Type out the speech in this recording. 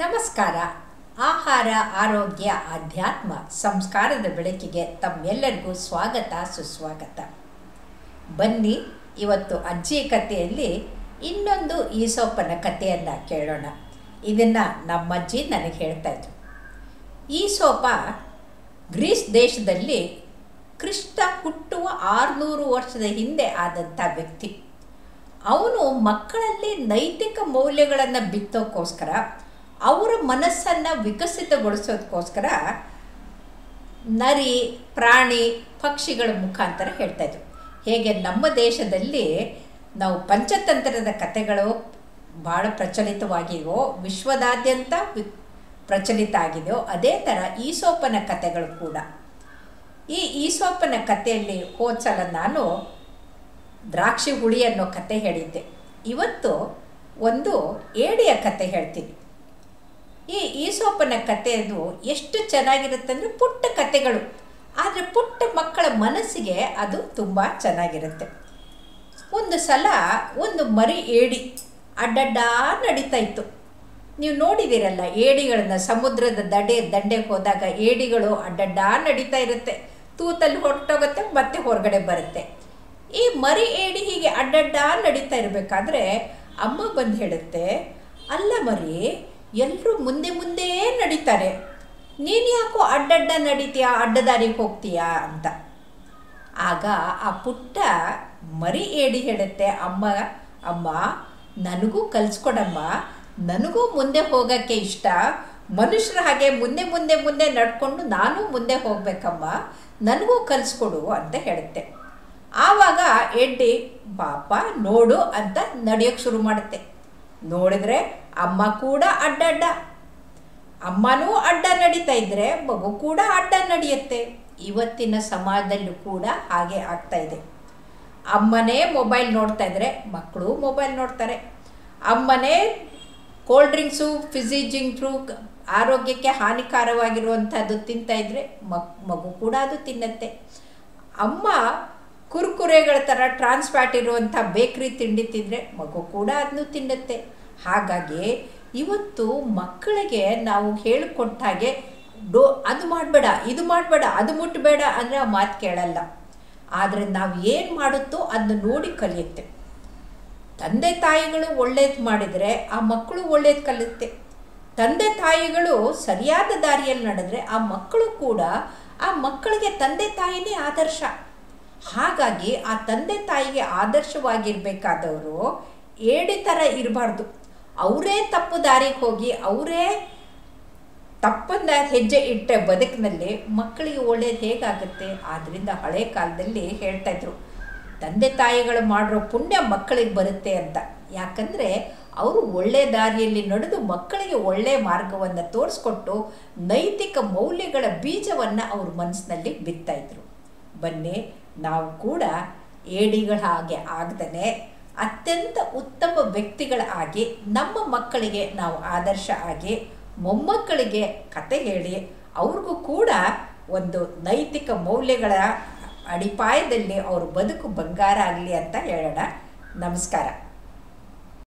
ನಮಸ್ಕಾರ. ಆಹಾರ, ಆರೋಗ್ಯ, ಆಧ್ಯಾತ್ಮ, ಸಂಸ್ಕಾರದ ಬೆಳಕಿಗೆ ತಮ್ಮೆಲ್ಲರಿಗೂ ಸ್ವಾಗತ ಸುಸ್ವಾಗತ. ಬನ್ನಿ, ಇವತ್ತು ಅಜ್ಜಿ ಕಥೆಯಲ್ಲಿ ಇನ್ನೊಂದು ಈಸೋಪನ ಕಥೆಯನ್ನು ಕೇಳೋಣ. ಇದನ್ನು ನಮ್ಮಜ್ಜಿ ನನಗೆ ಹೇಳ್ತಾ ಇದ್ರು. ಈಸೋಪ ಗ್ರೀಸ್ ದೇಶದಲ್ಲಿ ಕ್ರಿಸ್ತ ಹುಟ್ಟುವ 600 ವರ್ಷದ ಹಿಂದೆ ಆದಂಥ ವ್ಯಕ್ತಿ. ಅವನು ಮಕ್ಕಳಲ್ಲಿ ನೈತಿಕ ಮೌಲ್ಯಗಳನ್ನು ಬಿತ್ತೋಕ್ಕೋಸ್ಕರ, ಅವರ ಮನಸ್ಸನ್ನು ವಿಕಸಿತಗೊಳಿಸೋದಕ್ಕೋಸ್ಕರ ನರಿ, ಪ್ರಾಣಿ, ಪಕ್ಷಿಗಳ ಮುಖಾಂತರ ಹೇಳ್ತಾಯಿದ್ರು. ಹೇಗೆ ನಮ್ಮ ದೇಶದಲ್ಲಿ ನಾವು ಪಂಚತಂತ್ರದ ಕಥೆಗಳು ಭಾಳ ಪ್ರಚಲಿತವಾಗಿದೆಯೋ, ವಿಶ್ವದಾದ್ಯಂತ ಪ್ರಚಲಿತ ಆಗಿದೆಯೋ, ಅದೇ ಥರ ಈಸೋಪನ ಕಥೆಗಳು ಕೂಡ. ಈ ಈಸೋಪನ ಕಥೆಯಲ್ಲಿ ಹೋದ ಸಲ ನಾನು ದ್ರಾಕ್ಷಿ ಹುಳಿ ಅನ್ನೋ ಕತೆ ಹೇಳಿದ್ದೆ. ಇವತ್ತು ಒಂದು ಏಡಿಯ ಕತೆ ಹೇಳ್ತೀನಿ. ಈ ಈಸೋಪನ ಕಥೆಯದು ಎಷ್ಟು ಚೆನ್ನಾಗಿರುತ್ತೆ ಅಂದರೆ, ಪುಟ್ಟ ಕಥೆಗಳು, ಆದರೆ ಪುಟ್ಟ ಮಕ್ಕಳ ಮನಸ್ಸಿಗೆ ಅದು ತುಂಬ ಚೆನ್ನಾಗಿರುತ್ತೆ. ಒಂದು ಸಲ ಒಂದು ಮರಿ ಏಡಿ ಅಡ್ಡಡ್ಡ ನಡೀತಾ ಇತ್ತು. ನೀವು ನೋಡಿದ್ದೀರಲ್ಲ ಏಡಿಗಳನ್ನ, ಸಮುದ್ರದ ದಂಡೆಗೆ ಹೋದಾಗ ಏಡಿಗಳು ಅಡ್ಡಡ್ಡ ನಡೀತಾ ಇರುತ್ತೆ. ತೂತಲ್ಲಿ ಹೊರಟೋಗುತ್ತೆ, ಮತ್ತೆ ಹೊರಗಡೆ ಬರುತ್ತೆ. ಈ ಮರಿ ಏಡಿ ಹೀಗೆ ಅಡ್ಡಡ್ಡ ನಡೀತಾ ಇರಬೇಕಾದ್ರೆ ಅಮ್ಮ ಬಂದು ಹೇಳುತ್ತೆ, ಅಲ್ಲ ಮರಿ, ಎಲ್ಲರೂ ಮುಂದೆ ಮುಂದೆ ನಡೀತಾರೆ, ನೀನು ಯಾಕೋ ಅಡ್ಡಡ್ಡ ನಡೀತೀಯಾ, ಅಡ್ಡದಾರಿಗೆ ಹೋಗ್ತೀಯಾ ಅಂತ. ಆಗ ಆ ಪುಟ್ಟ ಮರಿ ಏಡಿ ಹೇಳುತ್ತೆ, ಅಮ್ಮ ನನಗೂ ಕಲಿಸ್ಕೊಡಮ್ಮ, ನನಗೂ ಮುಂದೆ ಹೋಗೋಕ್ಕೆ ಇಷ್ಟ, ಮನುಷ್ಯರ ಹಾಗೆ ಮುಂದೆ ಮುಂದೆ ಮುಂದೆ ನಡ್ಕೊಂಡು ನಾನು ಮುಂದೆ ಹೋಗ್ಬೇಕಮ್ಮ, ನನಗೂ ಕಲಿಸ್ಕೊಡು ಅಂತ ಹೇಳುತ್ತೆ. ಆವಾಗ ಎಡ್ಡಿ ಪಾಪ ನೋಡು ಅಂತ ನಡೆಯೋಕ್ಕೆ ಶುರು ಮಾಡುತ್ತೆ. ನೋಡಿದ್ರೆ ಅಮ್ಮ ಕೂಡ ಅಡ್ಡಡ್ಡ, ಅಮ್ಮನೂ ಅಡ್ಡ ನಡೀತಾ ಇದ್ದರೆ ಮಗು ಕೂಡ ಅಡ್ಡ ನಡೆಯುತ್ತೆ. ಇವತ್ತಿನ ಸಮಾಜದಲ್ಲೂ ಕೂಡ ಹಾಗೆ ಆಗ್ತಾ ಇದೆ. ಅಮ್ಮನೇ ಮೊಬೈಲ್ ನೋಡ್ತಾ ಇದ್ದರೆ ಮಕ್ಕಳು ಮೊಬೈಲ್ ನೋಡ್ತಾರೆ. ಅಮ್ಮನೇ ಕೋಲ್ಡ್ ಡ್ರಿಂಕ್ಸು, ಫಿಝಿ ಡ್ರಿಂಕ್ಸು, ಆರೋಗ್ಯಕ್ಕೆ ಹಾನಿಕಾರವಾಗಿರುವಂಥದ್ದು ತಿಂತಾಯಿದ್ರೆ ಮಗು ಕೂಡ ಅದು ತಿನ್ನತ್ತೆ. ಅಮ್ಮ ಕುರ್ಕುರೆಗಳ ಥರ ಟ್ರಾನ್ಸ್ಫ್ಯಾಟ್ ಇರುವಂಥ ಬೇಕ್ರಿ ತಿಂಡಿ ತಿಂದರೆ ಮಗು ಕೂಡ ಅದನ್ನು ತಿನ್ನುತ್ತೆ. ಹಾಗಾಗಿ ಇವತ್ತು ಮಕ್ಕಳಿಗೆ ನಾವು ಹೇಳಿಕೊಟ್ಟ ಹಾಗೆ ಅದು ಮಾಡಬೇಡ, ಇದು ಮಾಡಬೇಡ, ಅದು ಮುಟ್ಟಬೇಡ ಅಂದರೆ ಆ ಮಾತು ಕೇಳಲ್ಲ. ಆದರೆ ನಾವು ಏನು ಮಾಡುತ್ತೋ ಅದನ್ನು ನೋಡಿ ಕಲಿಯುತ್ತೆ. ತಂದೆ ತಾಯಿಗಳು ಒಳ್ಳೇದು ಮಾಡಿದರೆ ಆ ಮಕ್ಕಳು ಒಳ್ಳೇದು ಕಲಿಯುತ್ತೆ. ತಂದೆ ತಾಯಿಗಳು ಸರಿಯಾದ ದಾರಿಯಲ್ಲಿ ನಡೆದ್ರೆ ಆ ಮಕ್ಕಳು ಕೂಡ, ಆ ಮಕ್ಕಳಿಗೆ ತಂದೆ ತಾಯಿನೇ ಆದರ್ಶ. ಹಾಗಾಗಿ ಆ ತಂದೆ ತಾಯಿಗೆ ಆದರ್ಶವಾಗಿರಬೇಕಾದವರು ಏಡಿ ಥರ ಇರಬಾರ್ದು. ಅವರೇ ತಪ್ಪು ದಾರಿಗೆ ಹೋಗಿ ಅವರೇ ತಪ್ಪನ್ನ ಹೆಜ್ಜೆ ಇಟ್ಟರೆ ಬದುಕಿನಲ್ಲಿ ಮಕ್ಕಳಿಗೆ ಒಳ್ಳೇದು ಹೇಗಾಗುತ್ತೆ. ಆದ್ದರಿಂದ ಹಳೆ ಕಾಲದಲ್ಲಿ ಹೇಳ್ತಾಯಿದ್ರು, ತಂದೆ ತಾಯಿಗಳು ಮಾಡಿರೋ ಪುಣ್ಯ ಮಕ್ಕಳಿಗೆ ಬರುತ್ತೆ ಅಂತ. ಯಾಕಂದರೆ ಅವರು ಒಳ್ಳೆಯ ದಾರಿಯಲ್ಲಿ ನಡೆದು ಮಕ್ಕಳಿಗೆ ಒಳ್ಳೆಯ ಮಾರ್ಗವನ್ನು ತೋರಿಸ್ಕೊಟ್ಟು ನೈತಿಕ ಮೌಲ್ಯಗಳ ಬೀಜವನ್ನು ಅವ್ರ ಮನಸ್ಸಿನಲ್ಲಿ ಬಿತ್ತಾಯಿದ್ರು. ಬನ್ನಿ, ನಾವು ಕೂಡ ಏಡಿಗಳ ಹಾಗೆ ಆಗದೇ ಅತ್ಯಂತ ಉತ್ತಮ ವ್ಯಕ್ತಿಗಳಾಗಿ ನಮ್ಮ ಮಕ್ಕಳಿಗೆ ನಾವು ಆದರ್ಶ ಆಗಿ, ಮೊಮ್ಮಕ್ಕಳಿಗೆ ಕತೆ ಹೇಳಿ ಅವ್ರಿಗೂ ಕೂಡ ಒಂದು ನೈತಿಕ ಮೌಲ್ಯಗಳ ಅಡಿಪಾಯದಲ್ಲಿ ಅವ್ರ ಬದುಕು ಬಂಗಾರ ಆಗಲಿ ಅಂತ ಹೇಳೋಣ. ನಮಸ್ಕಾರ.